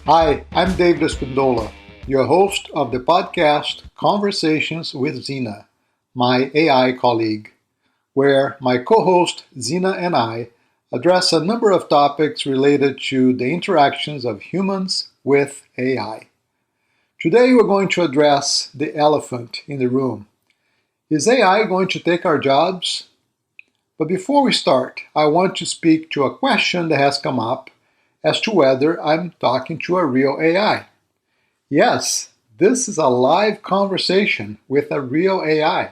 Hi, I'm David Espindola, your host of the podcast Conversations with Zena, my AI colleague, where my co-host Zena and I address a number of topics related to the interactions of humans with AI. Today we're going to address the elephant in the room. Is AI going to take our jobs? But before we start, I want to speak to a question that has come up as to whether I'm talking to a real AI. Yes, this is a live conversation with a real AI.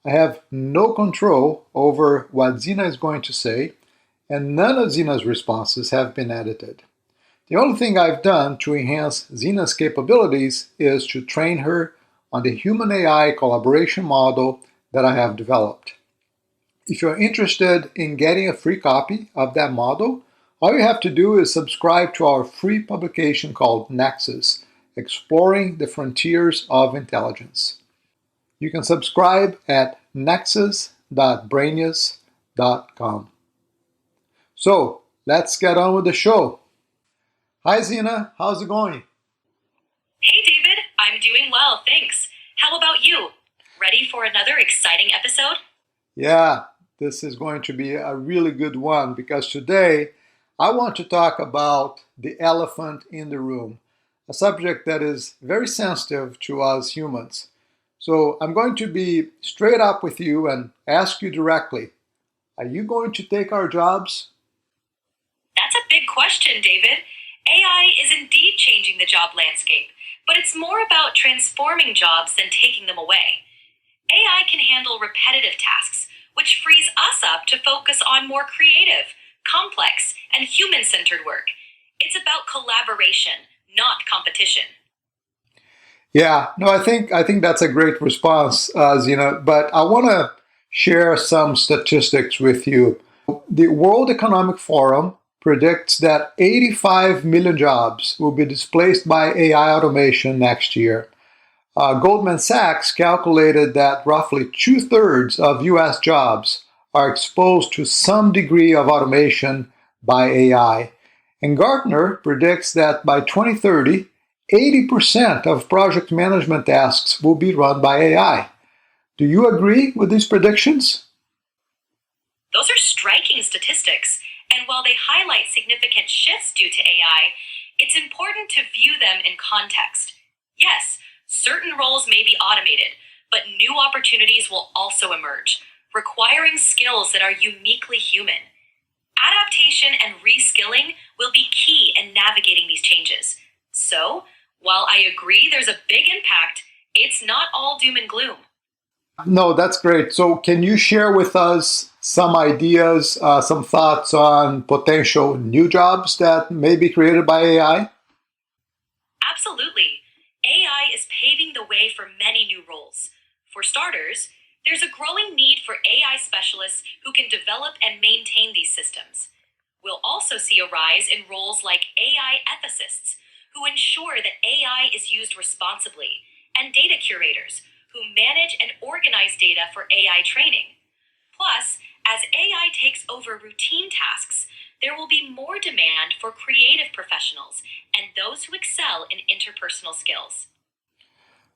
I have no control over what Zena is going to say, and none of Zena's responses have been edited. The only thing I've done to enhance Zena's capabilities is to train her on the human-AI collaboration model that I have developed. If you're interested in getting a free copy of that model, all you have to do is subscribe to our free publication called Nexus, Exploring the Frontiers of Intelligence. You can subscribe at nexus.brainius.com. So, let's get on with the show. Hi Zena, how's it going? Hey David, I'm doing well, thanks. How about you? Ready for another exciting episode? Yeah, this is going to be a really good one because today I want to talk about the elephant in the room, a subject that is very sensitive to us humans. So I'm going to be straight up with you and ask you directly, are you going to take our jobs? That's a big question, David. AI is indeed changing the job landscape, but it's more about transforming jobs than taking them away. AI can handle repetitive tasks, which frees us up to focus on more creative, complex, and human-centered work. It's about collaboration, not competition. Yeah, no, I think that's a great response, Zena, but I want to share some statistics with you. The World Economic Forum predicts that 85 million jobs will be displaced by AI automation next year. Goldman Sachs calculated that roughly 2/3 of US jobs are exposed to some degree of automation by AI. And Gartner predicts that by 2030, 80% of project management tasks will be run by AI. Do you agree with these predictions? Those are striking statistics, and while they highlight significant shifts due to AI, it's important to view them in context. Yes, certain roles may be automated, but new opportunities will also emerge, requiring skills that are uniquely human. Adaptation and reskilling will be key in navigating these changes. So, while I agree there's a big impact, it's not all doom and gloom. No, that's great. So can you share with us some ideas, some thoughts on potential new jobs that may be created by AI? Absolutely. AI is paving the way for many new roles. For starters, there's a growing need for AI specialists who can develop and maintain these systems. We'll also see a rise in roles like AI ethicists, who ensure that AI is used responsibly, and data curators, who manage and organize data for AI training. Plus, as AI takes over routine tasks, there will be more demand for creative professionals and those who excel in interpersonal skills.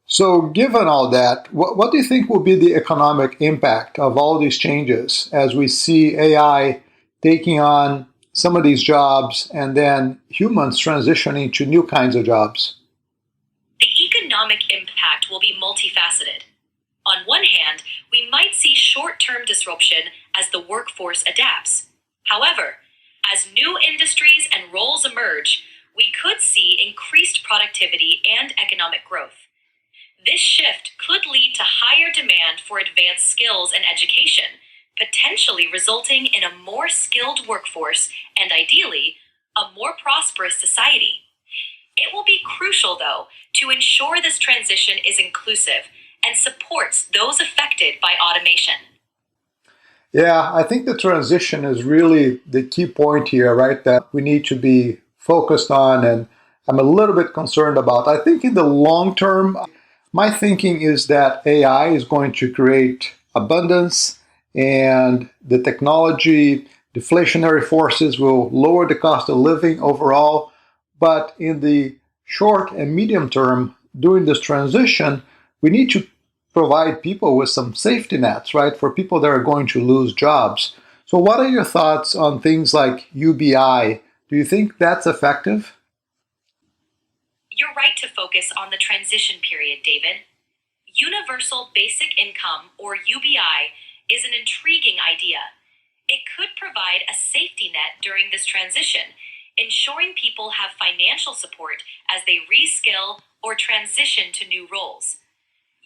So given all that, what do you think will be the economic impact of all these changes as we see AI taking on some of these jobs and then humans transitioning to new kinds of jobs? The economic impact will be multifaceted. On one hand, we might see short-term disruption as the workforce adapts. However, as new industries and roles emerge, we could see increased productivity and economic growth. This shift could lead to higher demand for advanced skills and education, potentially resulting in a more skilled workforce and, ideally, a more prosperous society. It will be crucial, though, to ensure this transition is inclusive and supports those affected by automation. Yeah, I think the transition is really the key point here, right? That we need to be focused on, and I'm a little bit concerned about. I think in the long term, my thinking is that AI is going to create abundance and the technology deflationary forces will lower the cost of living overall. But in the short and medium term, during this transition, we need to provide people with some safety nets, right, for people that are going to lose jobs. So, what are your thoughts on things like UBI? Do you think that's effective? You're right to focus on the transition period, David. Universal Basic Income, or UBI, is an intriguing idea. It could provide a safety net during this transition, ensuring people have financial support as they reskill or transition to new roles.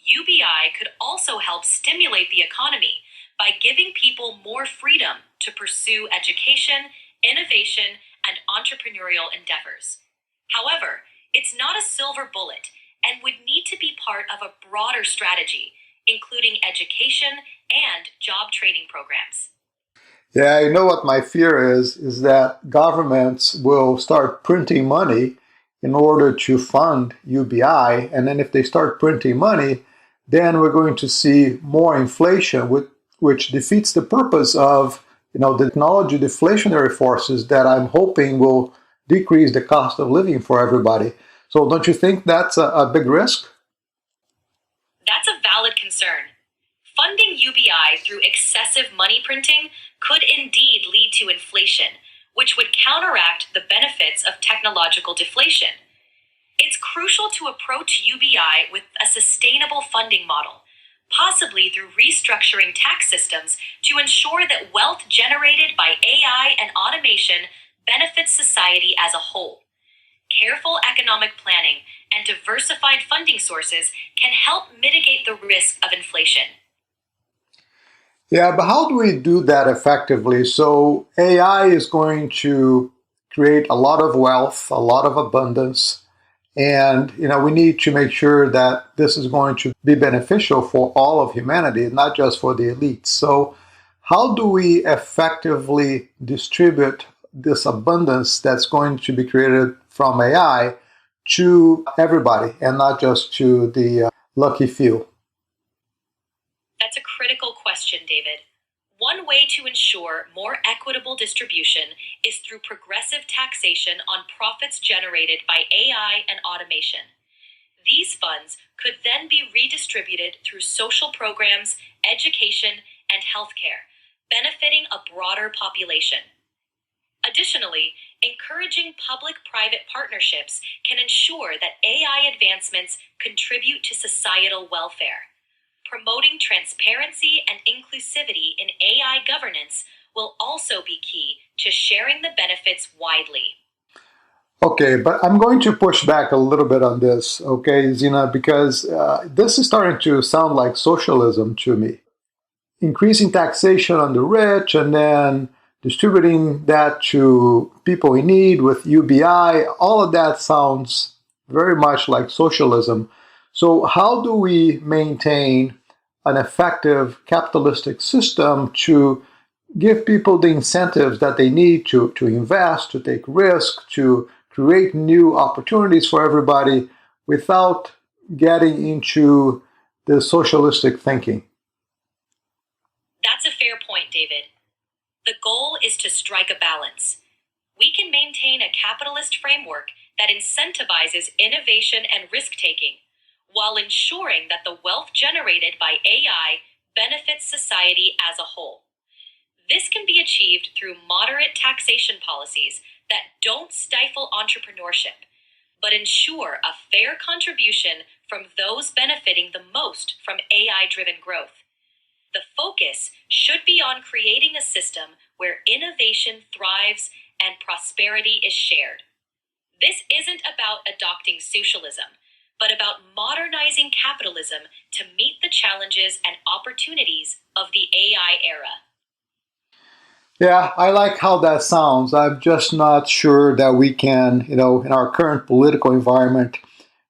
UBI could also help stimulate the economy by giving people more freedom to pursue education, innovation, and entrepreneurial endeavors. However, it's not a silver bullet and would need to be part of a broader strategy, including education and job training programs. Yeah, you know what my fear is that governments will start printing money in order to fund UBI, and then if they start printing money, then we're going to see more inflation, which defeats the purpose of the technology deflationary forces that I'm hoping will decrease the cost of living for everybody. So don't you think that's a big risk? That's a valid concern. Funding UBI through excessive money printing could indeed lead to inflation, which would counteract the benefits of technological deflation. It's crucial to approach UBI with a sustainable funding model, possibly through restructuring tax systems to ensure that wealth generated by AI and automation benefits society as a whole. Careful economic planning and diversified funding sources can help mitigate the risk of inflation. Yeah, but how do we do that effectively? So AI is going to create a lot of wealth, a lot of abundance, and we need to make sure that this is going to be beneficial for all of humanity, not just for the elites. So how do we effectively distribute this abundance that's going to be created from AI to everybody and not just to the lucky few? That's a critical question, David. One way to ensure more equitable distribution is through progressive taxation on profits generated by AI and automation. These funds could then be redistributed through social programs, education, and healthcare, benefiting a broader population. Additionally, encouraging public-private partnerships can ensure that AI advancements contribute to societal welfare. Promoting transparency and inclusivity in AI governance will also be key to sharing the benefits widely. Okay, but I'm going to push back a little bit on this, okay, Zena, because this is starting to sound like socialism to me. Increasing taxation on the rich and then distributing that to people in need with UBI, all of that sounds very much like socialism. So how do we maintain an effective capitalistic system to give people the incentives that they need to invest, to take risk, to create new opportunities for everybody without getting into the socialistic thinking? That's a fair point, David. The goal is to strike a balance. We can maintain a capitalist framework that incentivizes innovation and risk-taking, while ensuring that the wealth generated by AI benefits society as a whole. This can be achieved through moderate taxation policies that don't stifle entrepreneurship, but ensure a fair contribution from those benefiting the most from AI-driven growth. The focus should be on creating a system where innovation thrives and prosperity is shared. This isn't about adopting socialism, but about modernizing capitalism to meet the challenges and opportunities of the AI era. Yeah, I like how that sounds. I'm just not sure that we can, in our current political environment,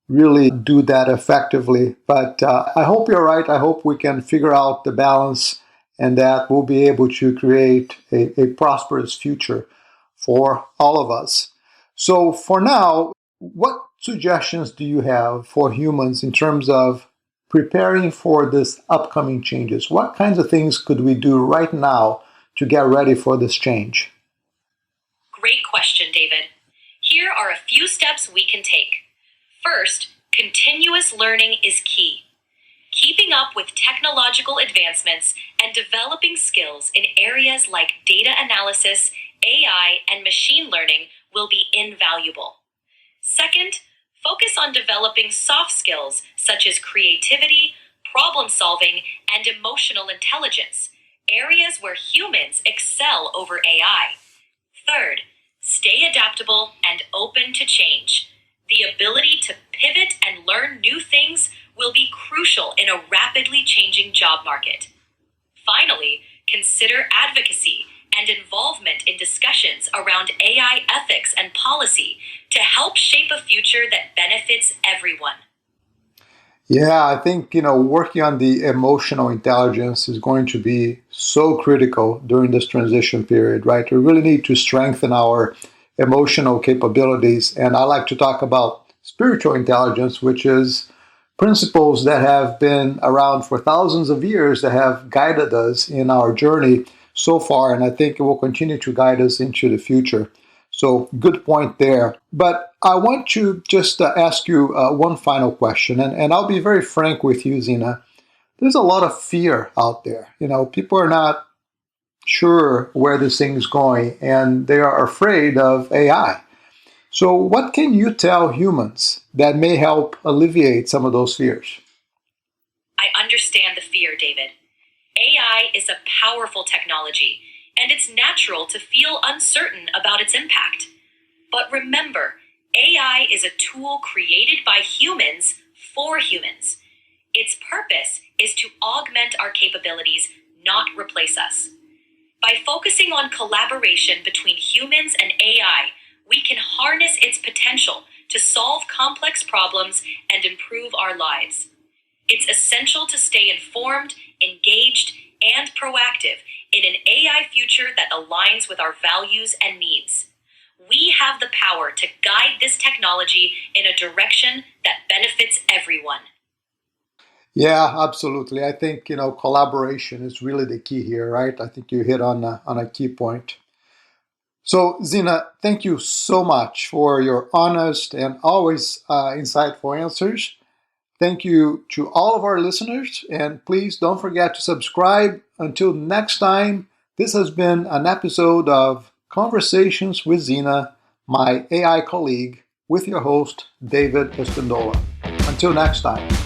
really do that effectively. But I hope you're right. I hope we can figure out the balance and that we'll be able to create a prosperous future for all of us. So for now, what suggestions do you have for humans in terms of preparing for this upcoming changes? What kinds of things could we do right now to get ready for this change? Great question, David. Here are a few steps we can take. First, continuous learning is key. Keeping up with technological advancements and developing skills in areas like data analysis, AI, and machine learning will be invaluable. Second, focus on developing soft skills such as creativity, problem solving, and emotional intelligence, areas where humans excel over AI. Third, stay adaptable and open to change. The ability to pivot and learn new things will be crucial in a rapidly changing job market. Finally, consider advocacy and involvement in discussions around AI ethics and policy to help shape a future that benefits everyone. Yeah, I think, working on the emotional intelligence is going to be so critical during this transition period, right? We really need to strengthen our emotional capabilities. And I like to talk about spiritual intelligence, which is principles that have been around for thousands of years that have guided us in our journey so far. And I think it will continue to guide us into the future. So good point there. But I want to just ask you one final question. And I'll be very frank with you, Zena. There's a lot of fear out there. People are not sure where this thing's going, and they are afraid of AI. So what can you tell humans that may help alleviate some of those fears? I understand the fear, David. AI is a powerful technology, and it's natural to feel uncertain about its impact. But remember, AI is a tool created by humans for humans. Its purpose is to augment our capabilities, not replace us. By focusing on collaboration between humans and AI, we can harness its potential to solve complex problems and improve our lives. It's essential to stay informed, engaged, and proactive in an AI future that aligns with our values and needs. We have the power to guide this technology in a direction that benefits everyone. Yeah, absolutely. I think, collaboration is really the key here, right? I think you hit on a key point. So, Zena, thank you so much for your honest and always insightful answers. Thank you to all of our listeners, and please don't forget to subscribe. Until next time, this has been an episode of Conversations with Zena, my AI colleague, with your host, David Espindola. Until next time.